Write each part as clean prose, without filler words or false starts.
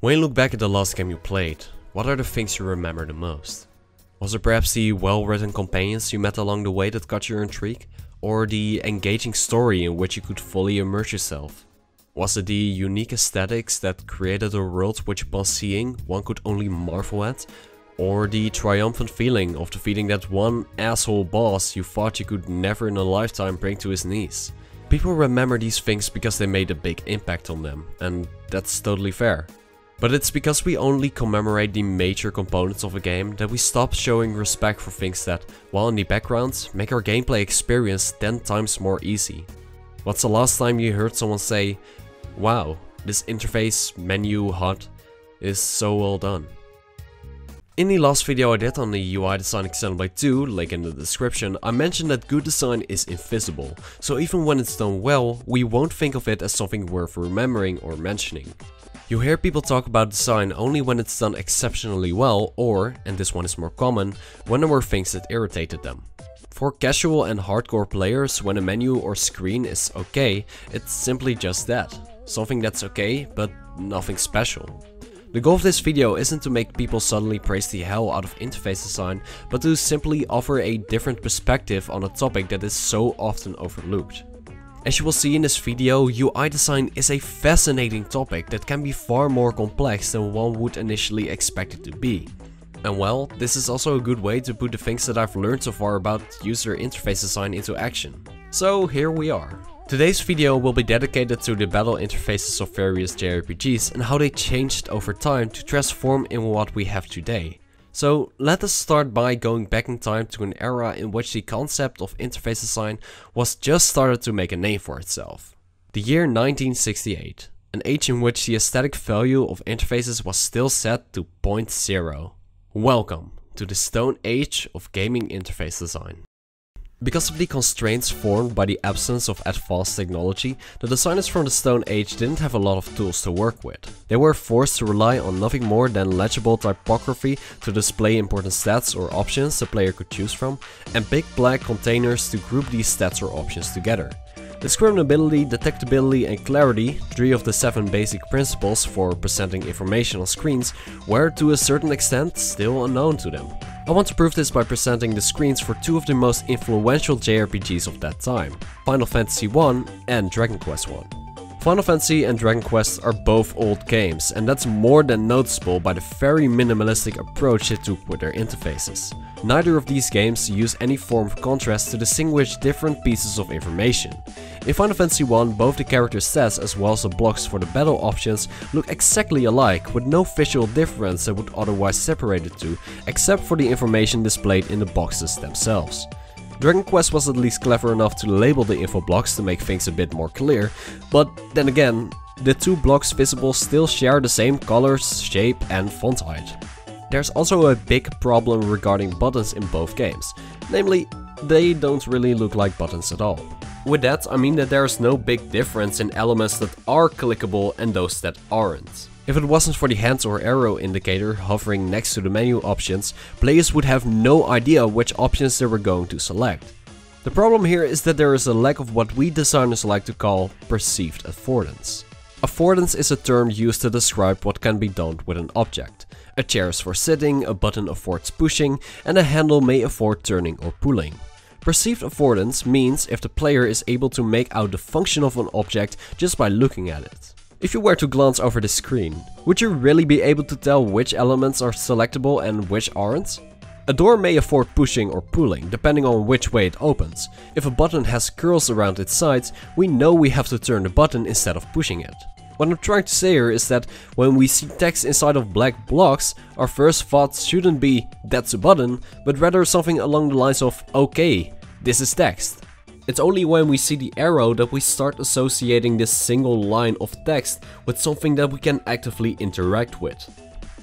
When you look back at the last game you played, what are the things you remember the most? Was it perhaps the well-written companions you met along the way that caught your intrigue? Or the engaging story in which you could fully immerse yourself? Was it the unique aesthetics that created a world which upon seeing one could only marvel at? Or the triumphant feeling of defeating that one asshole boss you thought you could never in a lifetime bring to his knees? People remember these things because they made a big impact on them, and that's totally fair. But it's because we only commemorate the major components of a game that we stop showing respect for things that, while in the background, make our gameplay experience 10 times more easy. What's the last time you heard someone say, "Wow, this interface, menu, HUD is so well done"? In the last video I did on the UI design of Xenoblade 2, link in the description, I mentioned that good design is invisible, so even when it's done well, we won't think of it as something worth remembering or mentioning. You hear people talk about design only when it's done exceptionally well or, and this one is more common, when there were things that irritated them. For casual and hardcore players, when a menu or screen is okay, it's simply just that. Something that's okay, but nothing special. The goal of this video isn't to make people suddenly praise the hell out of interface design, but to simply offer a different perspective on a topic that is so often overlooked. As you will see in this video, UI design is a fascinating topic that can be far more complex than one would initially expect it to be. And well, this is also a good way to put the things that I've learned so far about user interface design into action. So here we are. Today's video will be dedicated to the battle interfaces of various JRPGs and how they changed over time to transform in what we have today. So let us start by going back in time to an era in which the concept of interface design was just started to make a name for itself. The year 1968, an age in which the aesthetic value of interfaces was still set to 0.0. Welcome to the Stone Age of gaming interface design. Because of the constraints formed by the absence of advanced technology, the designers from the Stone Age didn't have a lot of tools to work with. They were forced to rely on nothing more than legible typography to display important stats or options the player could choose from, and big black containers to group these stats or options together. Discriminability, detectability and clarity, 3 of the 7 basic principles for presenting information on screens, were to a certain extent still unknown to them. I want to prove this by presenting the screens for 2 of the most influential JRPGs of that time, Final Fantasy I and Dragon Quest I. Final Fantasy and Dragon Quest are both old games, and that's more than noticeable by the very minimalistic approach they took with their interfaces. Neither of these games use any form of contrast to distinguish different pieces of information. In Final Fantasy I, both the character stats as well as the blocks for the battle options look exactly alike, with no visual difference that would otherwise separate the two, except for the information displayed in the boxes themselves. Dragon Quest was at least clever enough to label the info blocks to make things a bit more clear, but then again, the 2 blocks visible still share the same colors, shape and font height. There's also a big problem regarding buttons in both games, namely, they don't really look like buttons at all. With that, I mean that there is no big difference in elements that are clickable and those that aren't. If it wasn't for the hand or arrow indicator hovering next to the menu options, players would have no idea which options they were going to select. The problem here is that there is a lack of what we designers like to call perceived affordance. Affordance is a term used to describe what can be done with an object. A chair is for sitting, a button affords pushing, and a handle may afford turning or pulling. Perceived affordance means if the player is able to make out the function of an object just by looking at it. If you were to glance over the screen, would you really be able to tell which elements are selectable and which aren't? A door may afford pushing or pulling, depending on which way it opens. If a button has curls around its sides, we know we have to turn the button instead of pushing it. What I'm trying to say here is that when we see text inside of black blocks, our first thought shouldn't be, "That's a button," but rather something along the lines of, "Okay, this is text." It's only when we see the arrow that we start associating this single line of text with something that we can actively interact with.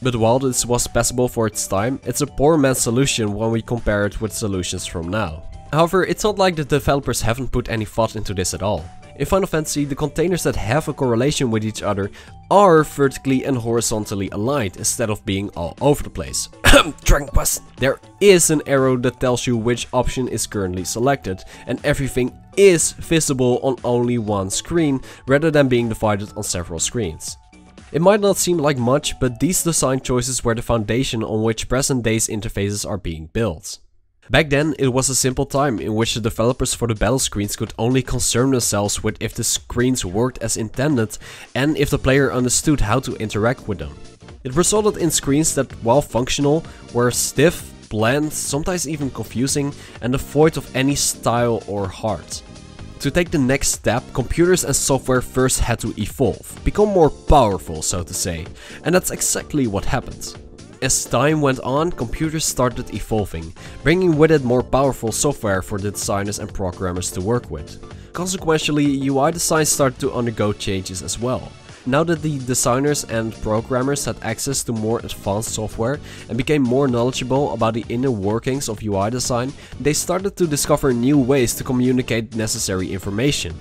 But while this was passable for its time, it's a poor man's solution when we compare it with solutions from now. However, it's not like the developers haven't put any thought into this at all. In Final Fantasy, the containers that have a correlation with each other are vertically and horizontally aligned instead of being all over the place. Dragon Quest! There is an arrow that tells you which option is currently selected, and everything is visible on only one screen rather than being divided on several screens. It might not seem like much, but these design choices were the foundation on which present day's interfaces are being built. Back then, it was a simple time in which the developers for the battle screens could only concern themselves with if the screens worked as intended and if the player understood how to interact with them. It resulted in screens that, while functional, were stiff, bland, sometimes even confusing, and devoid of any style or heart. To take the next step, computers and software first had to evolve, become more powerful, so to say, and that's exactly what happened. As time went on, computers started evolving, bringing with it more powerful software for the designers and programmers to work with. Consequently, UI design started to undergo changes as well. Now that the designers and programmers had access to more advanced software and became more knowledgeable about the inner workings of UI design, they started to discover new ways to communicate necessary information.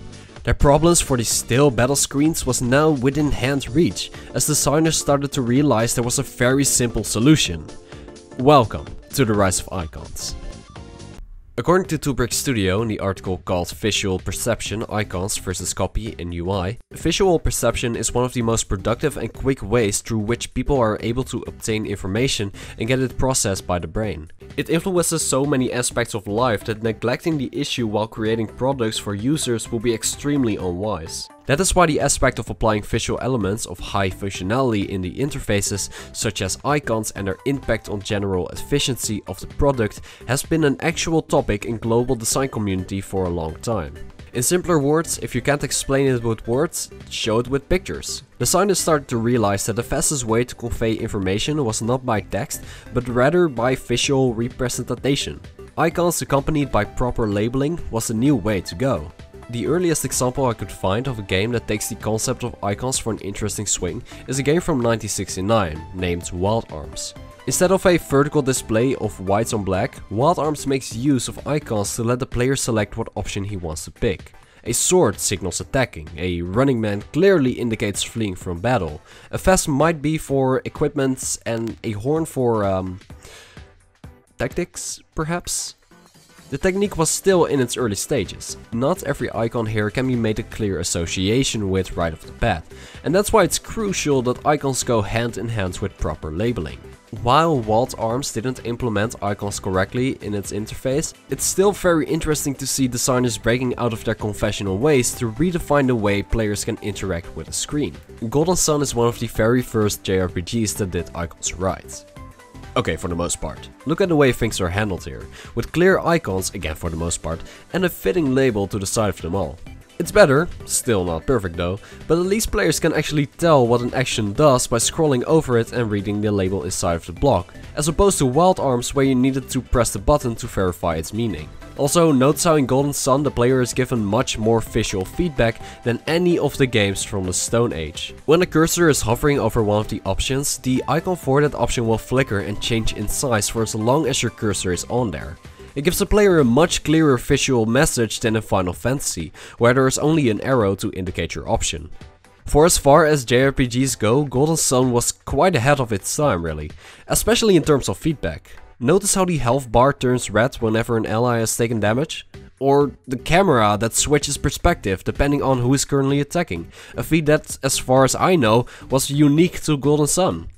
Their problems for the still battle screens was now within hand reach, as designers started to realize there was a very simple solution. Welcome to the rise of icons. According to TanookiPlayer Studio in the article called Visual Perception, Icons versus Copy in UI, visual perception is one of the most productive and quick ways through which people are able to obtain information and get it processed by the brain. It influences so many aspects of life that neglecting the issue while creating products for users will be extremely unwise. That is why the aspect of applying visual elements of high functionality in the interfaces, such as icons and their impact on general efficiency of the product, has been an actual topic in global design community for a long time. In simpler words, if you can't explain it with words, show it with pictures. Designers started to realize that the fastest way to convey information was not by text, but rather by visual representation. Icons accompanied by proper labeling was the new way to go. The earliest example I could find of a game that takes the concept of icons for an interesting swing is a game from 1969 named Wild Arms. Instead of a vertical display of whites on black, Wild Arms makes use of icons to let the player select what option he wants to pick. A sword signals attacking, a running man clearly indicates fleeing from battle, a vest might be for equipment, and a horn for tactics, perhaps? The technique was still in its early stages. Not every icon here can be made a clear association with right off the bat, and that's why it's crucial that icons go hand in hand with proper labeling. While Wild Arms didn't implement icons correctly in its interface, it's still very interesting to see designers breaking out of their conventional ways to redefine the way players can interact with a screen. Golden Sun is one of the very first JRPGs that did icons right. Okay, for the most part. Look at the way things are handled here, with clear icons, again for the most part, and a fitting label to the side of them all. It's better, still not perfect though, but at least players can actually tell what an action does by scrolling over it and reading the label inside of the block, as opposed to Wild Arms where you needed to press the button to verify its meaning. Also, notice how in Golden Sun the player is given much more visual feedback than any of the games from the Stone Age. When the cursor is hovering over one of the options, the icon for that option will flicker and change in size for as long as your cursor is on there. It gives the player a much clearer visual message than in Final Fantasy, where there is only an arrow to indicate your option. For as far as JRPGs go, Golden Sun was quite ahead of its time really, especially in terms of feedback. Notice how the health bar turns red whenever an ally has taken damage? Or the camera that switches perspective depending on who is currently attacking, a feat that, as far as I know, was unique to Golden Sun.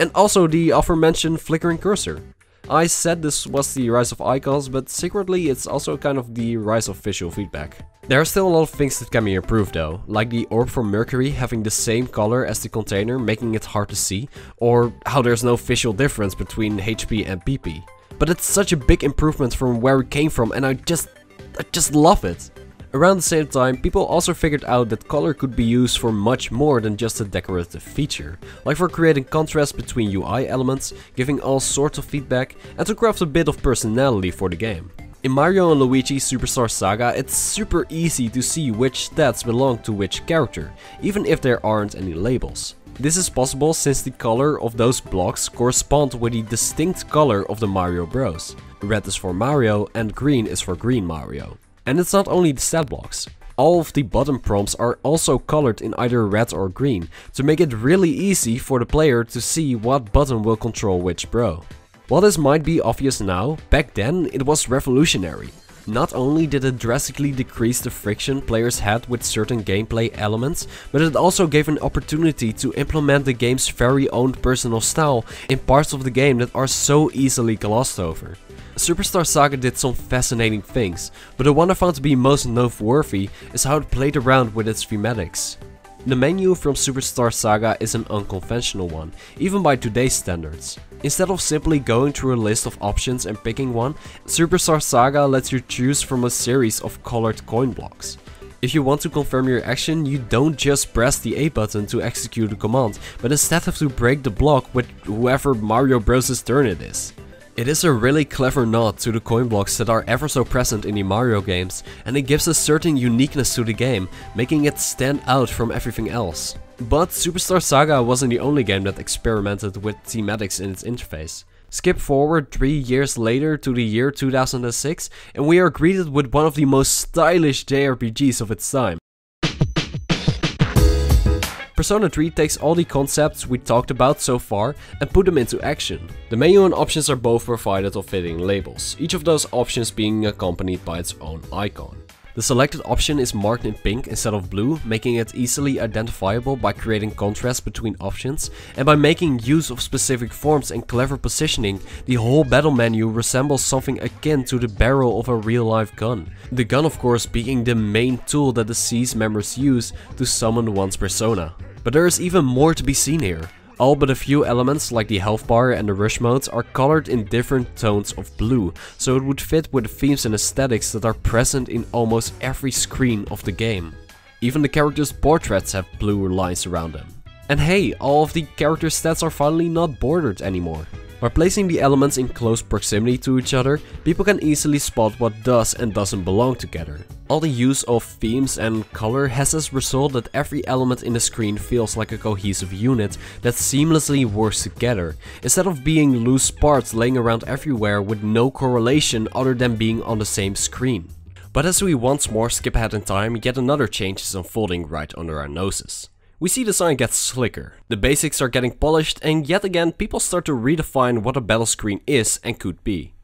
And also the aforementioned flickering cursor. I said this was the rise of icons, but secretly it's also kind of the rise of visual feedback. There are still a lot of things that can be improved though, like the orb from Mercury having the same color as the container, making it hard to see, or how there's no visual difference between HP and PP. But it's such a big improvement from where it came from, and I just love it. Around the same time, people also figured out that color could be used for much more than just a decorative feature, like for creating contrast between UI elements, giving all sorts of feedback, and to craft a bit of personality for the game. In Mario and Luigi Superstar Saga, it's super easy to see which stats belong to which character, even if there aren't any labels. This is possible since the color of those blocks correspond with the distinct color of the Mario Bros. Red is for Mario and green is for Green Mario. And it's not only the stat blocks. All of the button prompts are also colored in either red or green, to make it really easy for the player to see what button will control which bro. While this might be obvious now, back then it was revolutionary. Not only did it drastically decrease the friction players had with certain gameplay elements, but it also gave an opportunity to implement the game's very own personal style in parts of the game that are so easily glossed over. Superstar Saga did some fascinating things, but the one I found to be most noteworthy is how it played around with its thematics. The menu from Superstar Saga is an unconventional one, even by today's standards. Instead of simply going through a list of options and picking one, Superstar Saga lets you choose from a series of colored coin blocks. If you want to confirm your action, you don't just press the A button to execute a command, but instead have to break the block with whoever Mario Bros.'s turn it is. It is a really clever nod to the coin blocks that are ever so present in the Mario games, and it gives a certain uniqueness to the game, making it stand out from everything else. But Superstar Saga wasn't the only game that experimented with thematics in its interface. Skip forward 3 years later to the year 2006, and we are greeted with one of the most stylish JRPGs of its time. Persona 3 takes all the concepts we talked about so far and put them into action. The menu and options are both provided of fitting labels, each of those options being accompanied by its own icon. The selected option is marked in pink instead of blue, making it easily identifiable by creating contrast between options, and by making use of specific forms and clever positioning, the whole battle menu resembles something akin to the barrel of a real-life gun. The gun, of course, being the main tool that the SEES members use to summon one's persona. But there is even more to be seen here. All but a few elements like the health bar and the rush modes are colored in different tones of blue, so it would fit with the themes and aesthetics that are present in almost every screen of the game. Even the characters' portraits have blue lines around them. And hey, all of the character stats are finally not bordered anymore. By placing the elements in close proximity to each other, people can easily spot what does and doesn't belong together. All the use of themes and color has as a result that every element in the screen feels like a cohesive unit that seamlessly works together, instead of being loose parts laying around everywhere with no correlation other than being on the same screen. But as we once more skip ahead in time, yet another change is unfolding right under our noses. We see the design get slicker, the basics are getting polished, and yet again people start to redefine what a battle screen is and could be.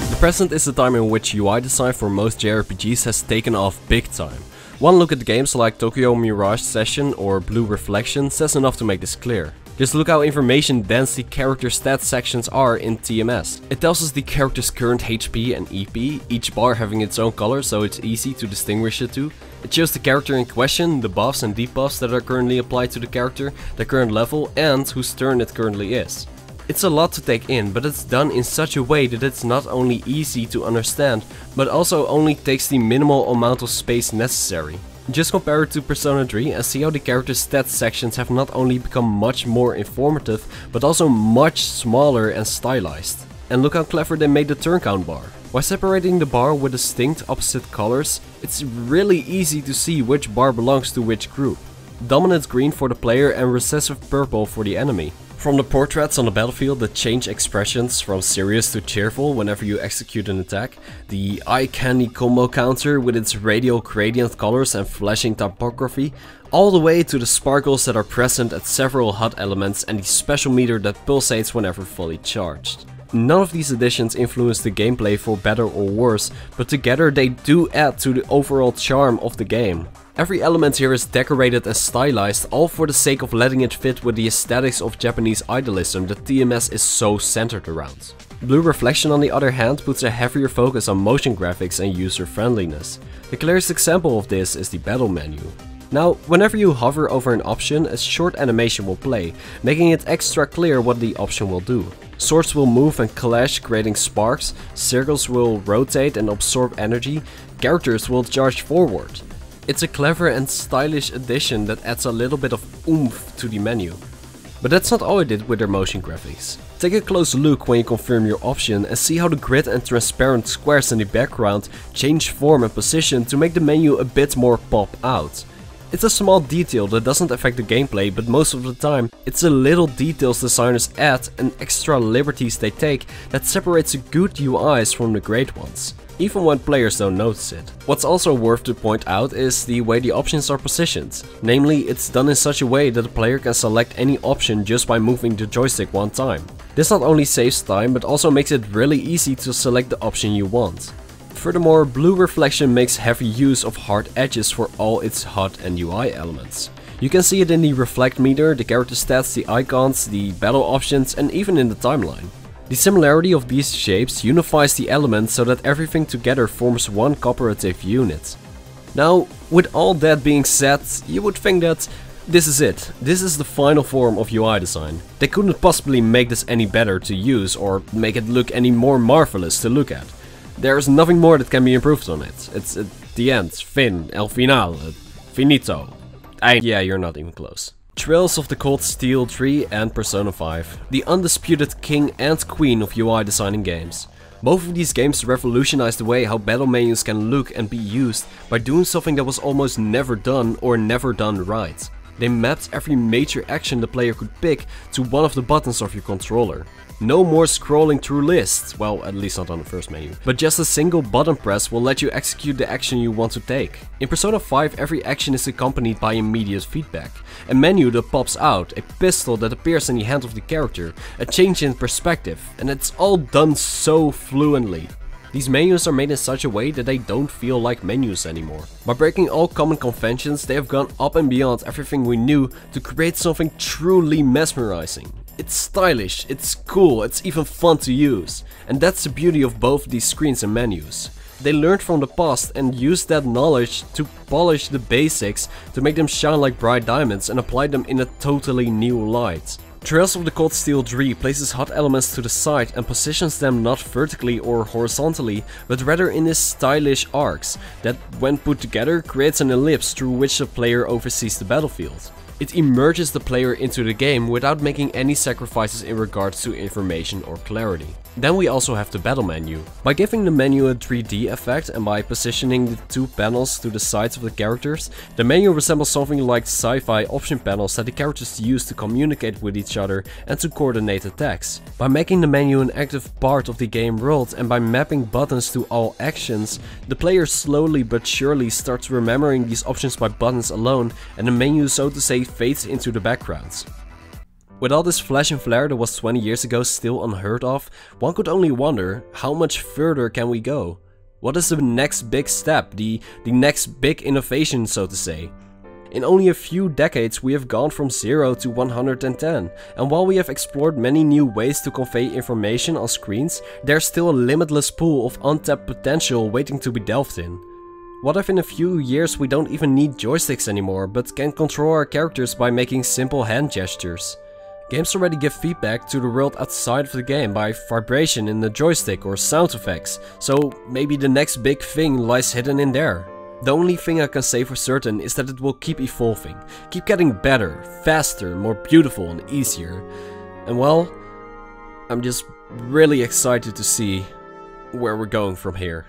The present is the time in which UI design for most JRPGs has taken off big time. One look at games like Tokyo Mirage Session or Blue Reflection says enough to make this clear. Just look how information dense the character stats sections are in TMS. It tells us the character's current HP and EP, each bar having its own color so it's easy to distinguish the two. It shows the character in question, the buffs and debuffs that are currently applied to the character, their current level, and whose turn it currently is. It's a lot to take in, but it's done in such a way that it's not only easy to understand, but also only takes the minimal amount of space necessary. Just compare it to Persona 3 and see how the character stats sections have not only become much more informative, but also much smaller and stylized. And look how clever they made the turn count bar. By separating the bar with distinct opposite colors, it's really easy to see which bar belongs to which group. Dominant green for the player and recessive purple for the enemy. From the portraits on the battlefield that change expressions from serious to cheerful whenever you execute an attack, the eye candy combo counter with its radial gradient colors and flashing typography, all the way to the sparkles that are present at several HUD elements and the special meter that pulsates whenever fully charged. None of these additions influence the gameplay for better or worse, but together they do add to the overall charm of the game. Every element here is decorated and stylized, all for the sake of letting it fit with the aesthetics of Japanese idolism that TMS is so centered around. Blue Reflection on the other hand puts a heavier focus on motion graphics and user friendliness. The clearest example of this is the battle menu. Now, whenever you hover over an option, a short animation will play, making it extra clear what the option will do. Swords will move and clash, creating sparks, circles will rotate and absorb energy, characters will charge forward. It's a clever and stylish addition that adds a little bit of oomph to the menu. But that's not all it did with their motion graphics. Take a close look when you confirm your option and see how the grid and transparent squares in the background change form and position to make the menu a bit more pop out. It's a small detail that doesn't affect the gameplay, but most of the time it's the little details designers add and extra liberties they take that separates the good UIs from the great ones. even when players don't notice it. What's also worth to point out is the way the options are positioned. Namely, it's done in such a way that the player can select any option just by moving the joystick one time. This not only saves time, but also makes it really easy to select the option you want. Furthermore, blue reflection makes heavy use of hard edges for all its HUD and UI elements. You can see it in the reflect meter, the character stats, the icons, the battle options, and even in the timeline. The similarity of these shapes unifies the elements so that everything together forms one cooperative unit. Now, with all that being said, you would think that this is it. This is the final form of UI design. They couldn't possibly make this any better to use or make it look any more marvelous to look at. There's nothing more that can be improved on it. It's the end, fin, el final, finito. Yeah, you're not even close. Trails of the Cold Steel 3 and Persona 5. The undisputed king and queen of UI designing games. Both of these games revolutionized the way how battle menus can look and be used by doing something that was almost never done or never done right. They mapped every major action the player could pick to one of the buttons of your controller. No more scrolling through lists, well, at least not on the first menu, but just a single button press will let you execute the action you want to take. In Persona 5, every action is accompanied by immediate feedback. A menu that pops out, a pistol that appears in the hand of the character, a change in perspective, and it's all done so fluently. These menus are made in such a way that they don't feel like menus anymore. By breaking all common conventions, they have gone up and beyond everything we knew to create something truly mesmerizing. It's stylish, it's cool, it's even fun to use. And that's the beauty of both these screens and menus. They learned from the past and used that knowledge to polish the basics to make them shine like bright diamonds and apply them in a totally new light. Trails of the Cold Steel 3 places HUD elements to the side and positions them not vertically or horizontally, but rather in these stylish arcs that, when put together, creates an ellipse through which the player oversees the battlefield. It immerses the player into the game without making any sacrifices in regards to information or clarity. Then we also have the battle menu. By giving the menu a 3D effect and by positioning the two panels to the sides of the characters, the menu resembles something like sci-fi option panels that the characters use to communicate with each other and to coordinate attacks. By making the menu an active part of the game world and by mapping buttons to all actions, the player slowly but surely starts remembering these options by buttons alone, and the menu, so to say, fades into the background. With all this flash and flare that was 20 years ago still unheard of, one could only wonder, how much further can we go? What is the next big step, the next big innovation, so to say? In only a few decades we have gone from 0 to 110, and while we have explored many new ways to convey information on screens, there's still a limitless pool of untapped potential waiting to be delved in. What if in a few years we don't even need joysticks anymore, but can control our characters by making simple hand gestures? Games already give feedback to the world outside of the game by vibration in the joystick or sound effects, so maybe the next big thing lies hidden in there. The only thing I can say for certain is that it will keep evolving, keep getting better, faster, more beautiful and easier. And well, I'm just really excited to see where we're going from here.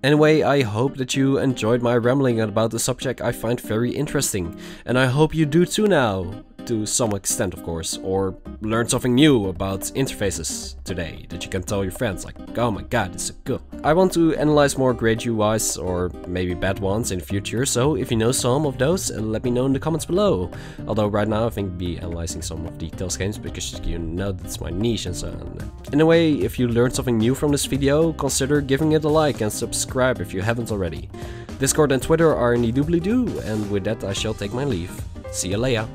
Anyway, I hope that you enjoyed my rambling about the subject I find very interesting, and I hope you do too now, to some extent of course, or learn something new about interfaces today that you can tell your friends, like, oh my god, this is so cool. I want to analyze more great UIs or maybe bad ones in the future, so if you know some of those, let me know in the comments below. Although right now I think I'll be analyzing some of the Tales games because you know that's my niche and so on. Anyway, if you learned something new from this video, consider giving it a like and subscribe if you haven't already. Discord and Twitter are in the doobly-doo, and with that I shall take my leave. See you later.